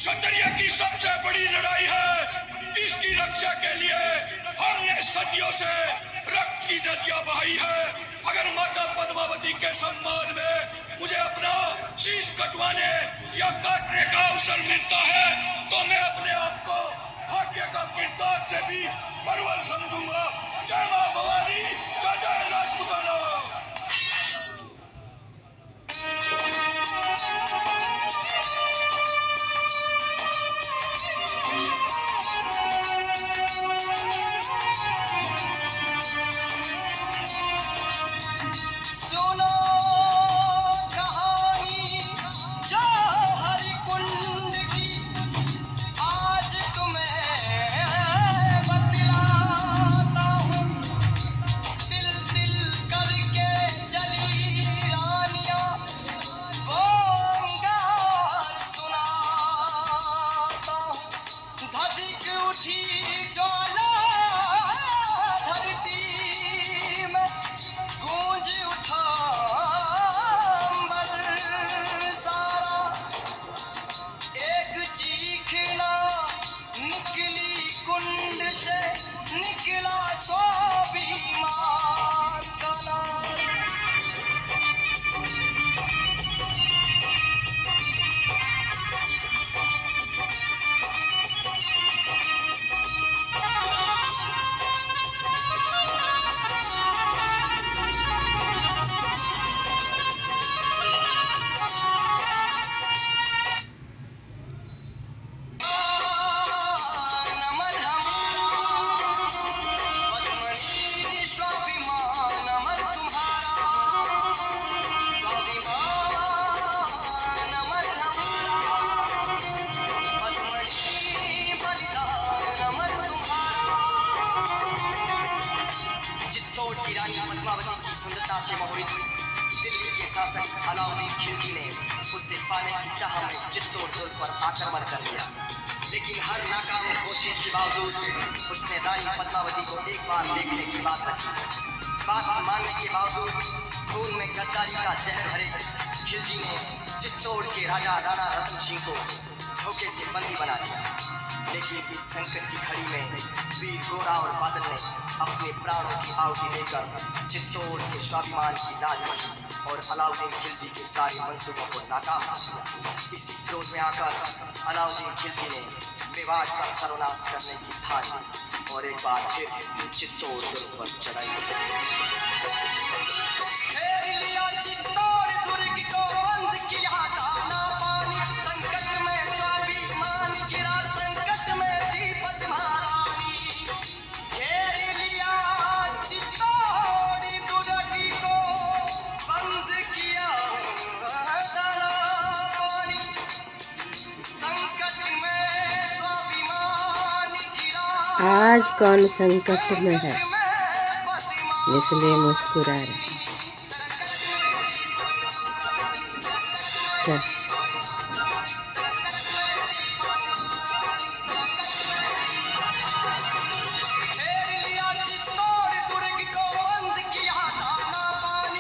क्षत्रिय की सबसे बड़ी लड़ाई है। इसकी रक्षा के लिए हमने सदियों से रक्त की नदियां बहाई है। अगर माता पद्मावती के सम्मान में मुझे अपना शीश कटवाने या काटने का अवसर मिलता है तो मैं अपने आप को भाग्य का किरदार से भी परवल समझूंगा। जय मां भवानी, जय राजपुताना। से मोहित दिल्ली के शासक अलाउद्दीन खिलजी ने उसे पाने की चाह में चित्तौड़ दुर्ग पर आक्रमण कर लिया, लेकिन हर नाकाम कोशिश के बावजूद उसने रानी पद्मावती को एक बार देखने की बात रखी। बात मानने के बावजूद खून में गद्दारी का जहर भरे खिलजी ने चित्तौड़ के राजा राणा रतन सिंह को धोखे से बंदी बना लिया। लेकिन इस संकट की घड़ी में वीर गोरा और बादल ने अपने प्राणों की आहुति देकर चित्तौड़ के स्वाभिमान की लाज रखी और अलाउद्दीन खिलजी के सारे मंसूबों को नाकाम कर दिया। इसी क्रोध में आकर अलाउद्दीन खिलजी ने मेवाड़ का सर्वनाश करने की ठान ली और एक बार फिर चित्तौड़ दुर्ग पर चढ़ाई आज कौन संकट में है इसलिए मुस्कुरा रहे।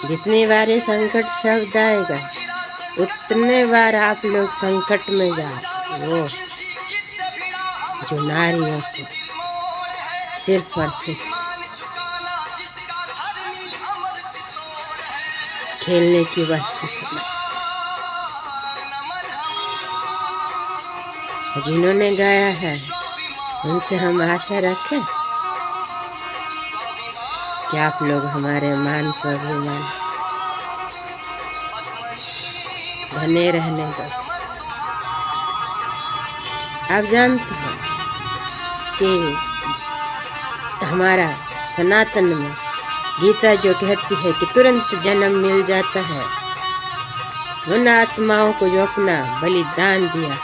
जितनी बार ये संकट शब्द आएगा उतने बार आप लोग संकट में जा। वो जो नारियों से सिर्फ और सिर्फ खेलने की वस्तु समझते, जिन्होंने गाया है उनसे हम आशा रखें कि आप लोग हमारे मान स्वाभिमान बने रहने दो। आप जानते हैं कि हमारा सनातन में गीता जो कहती है कि तुरंत जन्म मिल जाता है उन आत्माओं को जो अपना बलिदान दिया।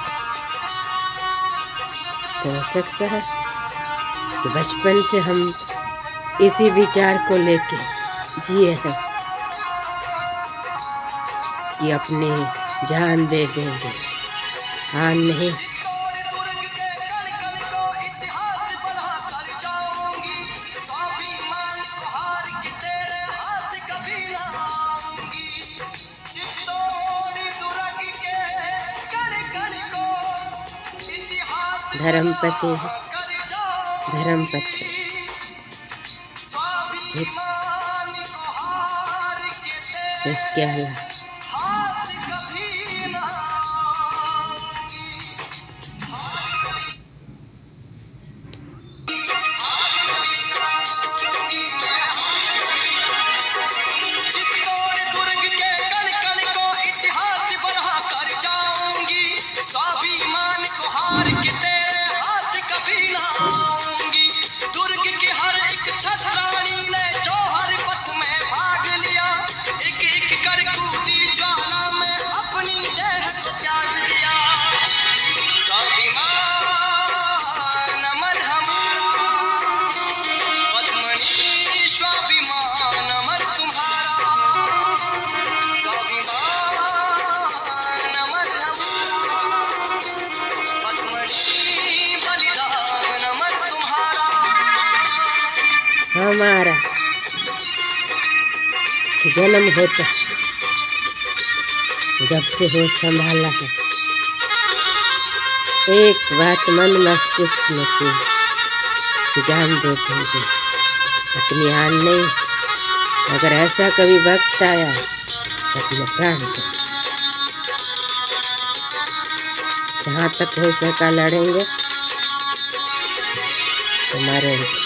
तो हो सकता है कि बचपन से हम इसी विचार को लेके जिए हैं कि अपनी जान दे देंगे। हाँ नहीं, धर्मपति है, धर्मपत्नी। इसके अलावा हमारा जन्म होता जब से होश संभाला है, एक बात मन मस्तिष्क में थी कि जान दे देंगे, अपनी आन नहीं। अगर ऐसा कभी वक्त आया तो अपना प्राण दे, जहाँ तक हो सका लड़ेंगे तो मरेंगे।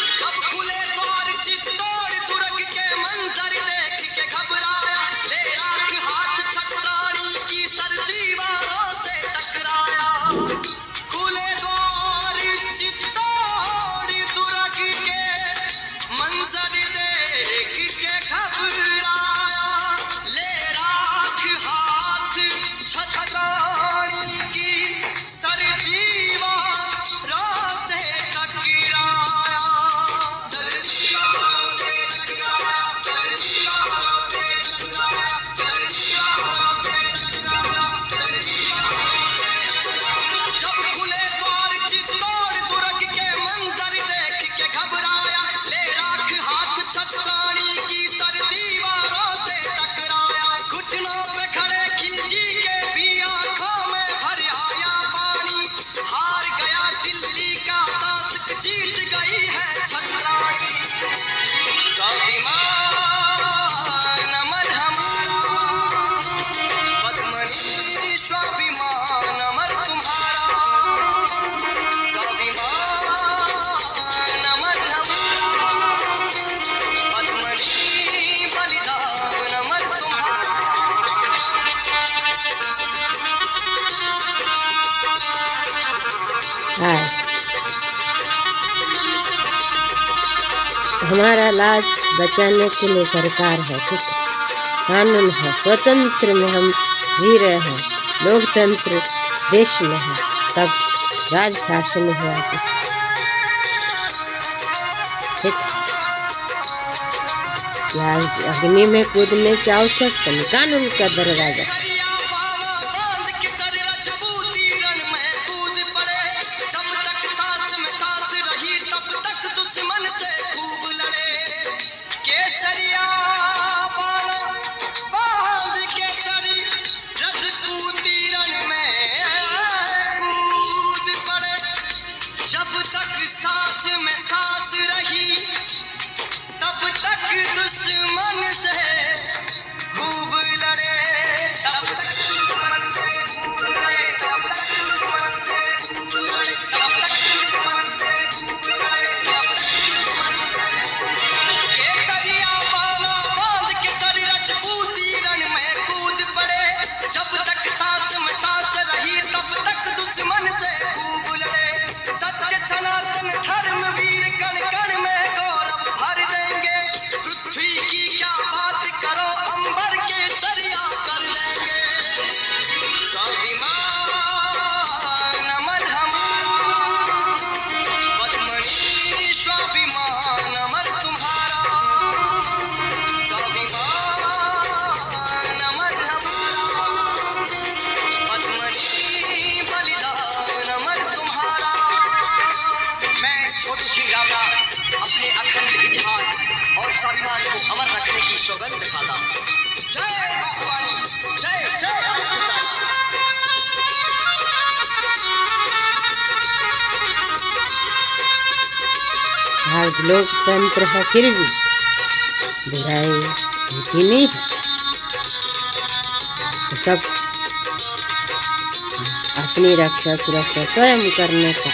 हमारा लाज बचाने के लिए सरकार है, ठीक है, कानून है, स्वतंत्र में हम जी रहे हैं, लोकतंत्र देश में है, तब राज शासन हुआ था, ठीक। क्या अग्नि में कूदने की आवश्यकता नहीं, कानून का दरवाजा। सौगंध खाता। जय भगवानी, जय जय राजपूताना। आज लोकतंत्र है फिर भी बुराई होती नहीं है। तो सब अपनी रक्षा सुरक्षा स्वयं करने का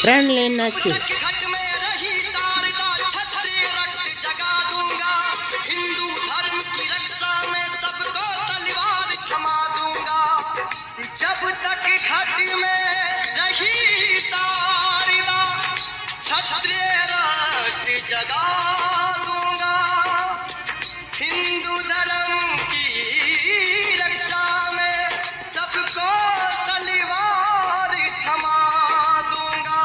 प्रण लेना चाहिए। घट में रही शारदा छतरी रक्त जगा दूंगा, हिंदू धर्म की रक्षा में सबको तलवार थमा दूंगा। जब तक घट में रही शारदा छतरी रक्त जगा दूंगा, हिंदू धर्म की रक्षा में सबको तलवार थमा दूंगा,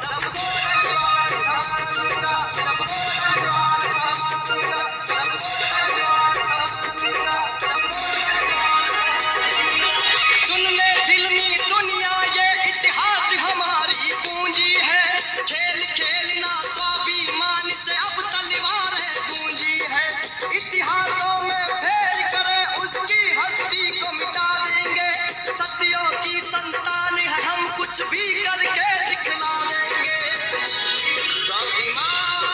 सबको तलवार थमा दूंगा, सबको तलवार थमा दूंगा, सबको तलवार थमा दूंगा, सबको सुन ले फिल्मी दुनिया ये इतिहास हमारी पूंजी है, खेल खेलना स्वाभिमान से अब तलवार है गूंजी है। इतिहासों में फेर करे उसकी हस्ती को मिटा देंगे, सत्यों की संतान है हम कुछ भी करके दिखला देंगे। स्वाभिमान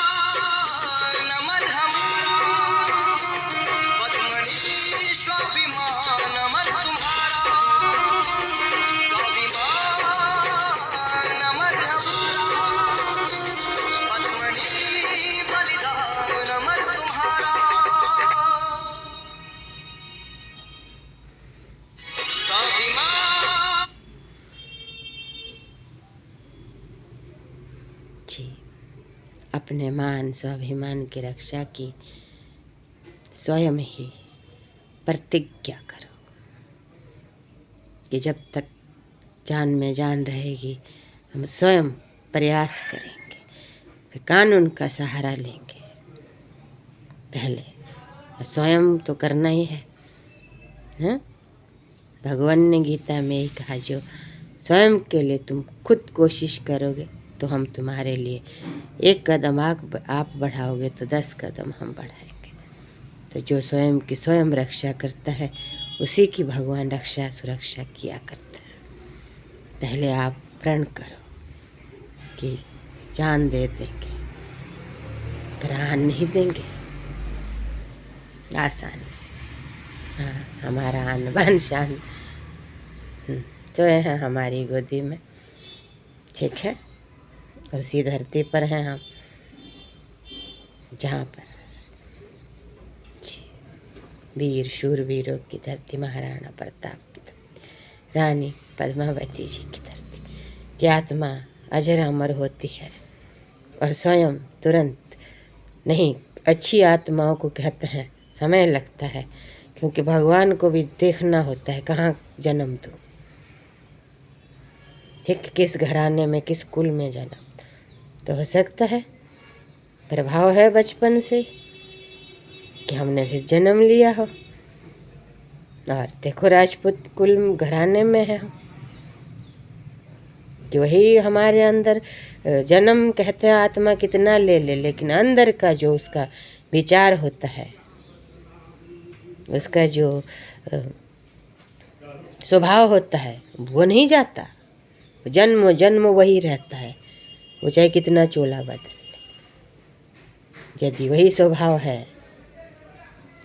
अमर हमारा, पद्मनी स्वाभिमान अमर तुम्हारा, स्वाभिमान अमर हमारा, पद्मनी बलिदान अमर तुम्हारा, स्वाभिमान। जी, अपने मान स्वाभिमान की रक्षा की स्वयं ही प्रतिज्ञा करो कि जब तक जान में जान रहेगी हम स्वयं प्रयास करेंगे, फिर कानून का सहारा लेंगे। पहले स्वयं तो करना ही है, हाँ? भगवान ने गीता में ही कहा, जो स्वयं के लिए तुम खुद कोशिश करोगे तो हम तुम्हारे लिए 1 कदम आप बढ़ाओगे तो 10 कदम हम बढ़ाएंगे। तो जो स्वयं की स्वयं रक्षा करता है उसी की भगवान रक्षा सुरक्षा किया करता है। पहले आप प्रण करो कि जान दे देंगे, प्राण नहीं देंगे आसानी से। हाँ, हमारा आन बान शान जो है हमारी गोदी में, ठीक है। उसी धरती पर हैं हम जहाँ पर वीर शूरवीरों की धरती, महाराणा प्रताप की धरती, रानी पद्मावती जी की धरती की आत्मा अजर अमर होती है। और स्वयं तुरंत नहीं, अच्छी आत्माओं को कहते हैं समय लगता है, क्योंकि भगवान को भी देखना होता है कहाँ जन्म दूँ, ठीक, किस घराने में किस कुल में जन्म। तो हो सकता है प्रभाव है बचपन से कि हमने फिर जन्म लिया हो, और देखो राजपूत कुल घराने में है हम, कि वही हमारे अंदर जन्म कहते हैं आत्मा कितना ले ले, लेकिन अंदर का जो उसका विचार होता है, उसका जो स्वभाव होता है वो नहीं जाता, जन्म जन्म वही रहता है, वो चाहे कितना चोला बदल ले। यदि वही स्वभाव है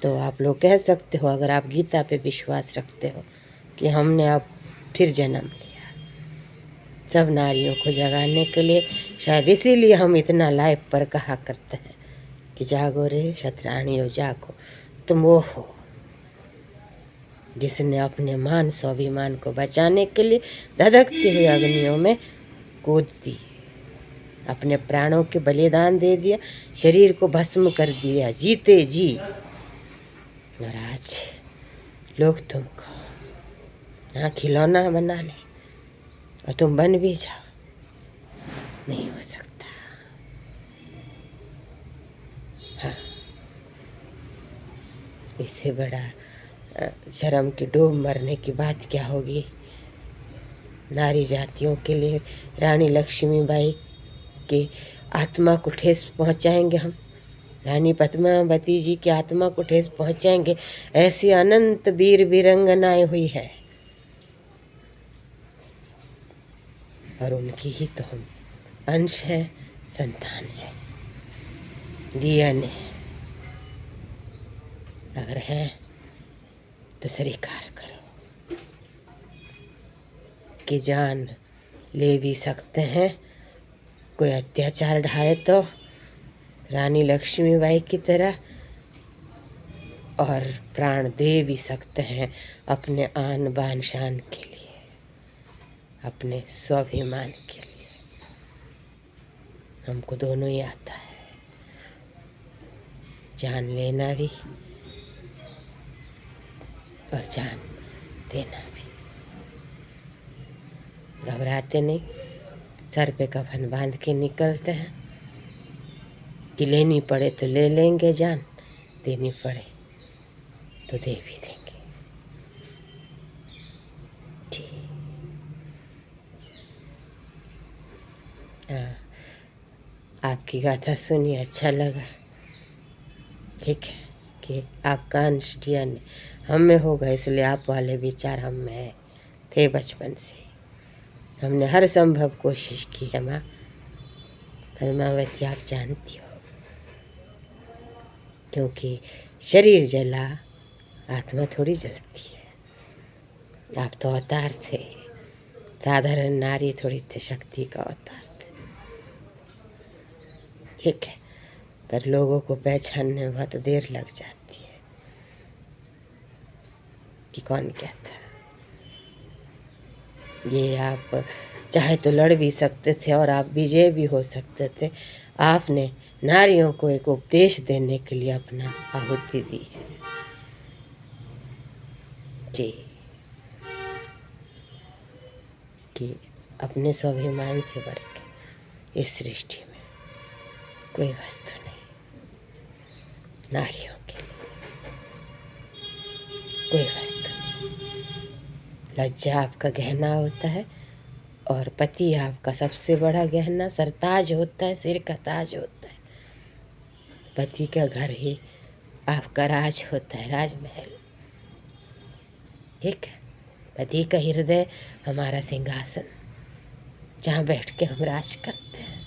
तो आप लोग कह सकते हो, अगर आप गीता पे विश्वास रखते हो, कि हमने अब फिर जन्म लिया सब नारियों को जगाने के लिए। शायद इसीलिए हम इतना लाइव पर कहा करते हैं कि जागो रे क्षत्राणियों जागो, तुम वो हो जिसने अपने मान स्वाभिमान को बचाने के लिए धधकती हुई अग्नियों में कूद दी, अपने प्राणों के बलिदान दे दिया, शरीर को भस्म कर दिया जीते जी। और आज लोग तुमको खिलौना बना ले और तुम बन भी जाओ, नहीं हो सकता। हाँ, इससे बड़ा शर्म की डूब मरने की बात क्या होगी। नारी जातियों के लिए रानी लक्ष्मीबाई की आत्मा को ठेस पहुंचाएंगे हम, रानी पद्मावती जी की आत्मा को ठेस पहुंचाएंगे। ऐसी अनंत वीर वीरंगनाएं हुई है और उनकी ही तो हम अंश हैं, संतान है। डीएनए अगर हैं तो स्वीकार करो कि जान ले भी सकते हैं, कोई अत्याचार ढाए तो रानी लक्ष्मीबाई की तरह, और प्राण दे भी सकते हैं अपने आन बान शान के लिए, अपने स्वाभिमान के लिए। हमको दोनों ही आता है, जान लेना भी और जान देना भी। घबराते नहीं, सर पे कफन बांध के निकलते हैं कि लेनी पड़े तो ले लेंगे जान, देनी पड़े तो दे भी देंगे। जी हाँ, आपकी गाथा सुनी, अच्छा लगा। ठीक है कि आपका अंश डीएनए हम में होगा, इसलिए आप वाले विचार हम में थे बचपन से। हमने हर संभव कोशिश की है माँ पद्मावती, आप जानती हो, क्योंकि शरीर जला आत्मा थोड़ी जलती है। आप तो अवतार थे, साधारण नारी थोड़ी थे, शक्ति का अवतार थे। ठीक है, पर लोगों को पहचानने में बहुत देर लग जाती है कि कौन क्या था। ये आप चाहे तो लड़ भी सकते थे और आप विजय भी हो सकते थे। आपने नारियों को एक उपदेश देने के लिए अपना आहुति दी है। जी, कि अपने स्वाभिमान से बढ़ के इस सृष्टि में कोई वस्तु नहीं, नारियों के लिए कोई वस्तु नहीं। लज्जा आपका गहना होता है और पति आपका सबसे बड़ा गहना, सरताज होता है, सिर का ताज होता है। पति का घर ही आपका राज होता है, राजमहल। ठीक है, पति का हृदय हमारा सिंहासन, जहाँ बैठ के हम राज करते हैं।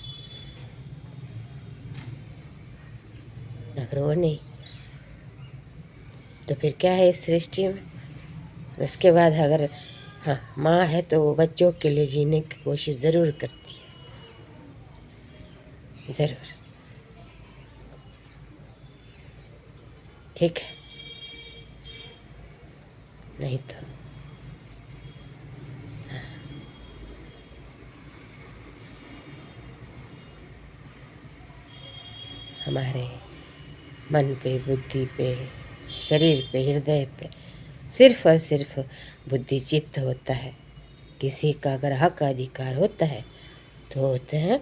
अगर वो नहीं तो फिर क्या है इस सृष्टि में। उसके बाद अगर हाँ माँ है तो वो बच्चों के लिए जीने की कोशिश ज़रूर करती है, ज़रूर। ठीक है, नहीं तो हाँ। हमारे मन पे, बुद्धि पे, शरीर पे, हृदय पे सिर्फ और सिर्फ बुद्धि चित्त होता है। किसी का अगर हक अधिकार होता है तो होते हैं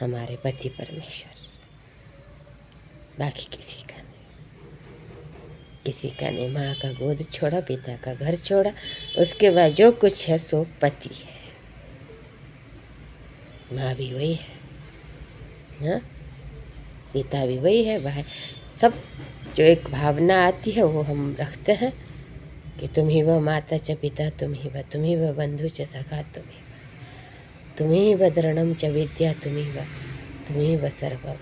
हमारे पति परमेश्वर, बाकी किसी का नहीं। किसी का नहीं। माँ का गोद छोड़ा, पिता का घर छोड़ा, उसके बाद जो कुछ है सो पति है। माँ भी वही है, हाँ, पिता भी वही है, भाई सब जो एक भावना आती है वो हम रखते हैं कि तुम ही व माता च पिता तुम ही व बंधु च सखा तुम ही व द्रणम च विद्या तुम ही व सर्वम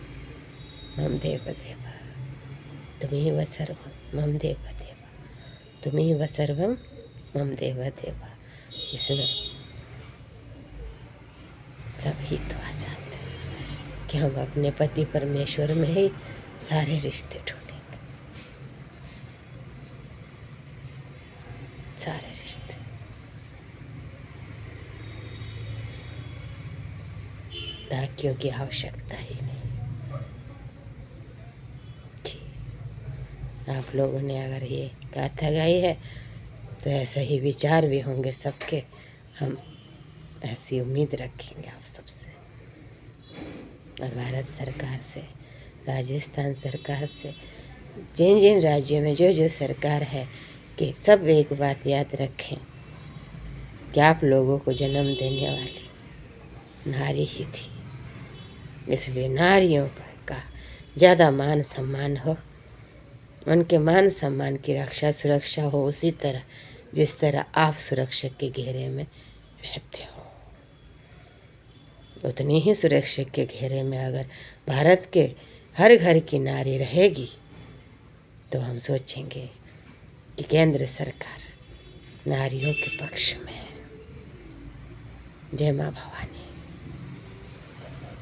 मम देव देवा, तुम ही व सर्वम मम देव देवा, तुम ही व सर्वम मम देव देवा। इसमें सब ही तो आ जाते हैं कि हम अपने पति परमेश्वर में ही सारे रिश्ते ढूंढेंगे, सारे रिश्ते। बाकियों की आवश्यकता ही नहीं। जी, आप लोगों ने अगर ये गाथा गाई है तो ऐसे ही विचार भी होंगे सबके। हम ऐसी उम्मीद रखेंगे आप सबसे, और भारत सरकार से, राजस्थान सरकार से, जिन जिन राज्यों में जो जो सरकार है, कि सब एक बात याद रखें कि आप लोगों को जन्म देने वाली नारी ही थी, इसलिए नारियों का ज़्यादा मान सम्मान हो, उनके मान सम्मान की रक्षा सुरक्षा हो उसी तरह जिस तरह आप सुरक्षा के घेरे में रहते हो। उतनी ही सुरक्षा के घेरे में अगर भारत के हर घर की नारी रहेगी तो हम सोचेंगे कि केंद्र सरकार नारियों के पक्ष में है। जय माँ भवानी।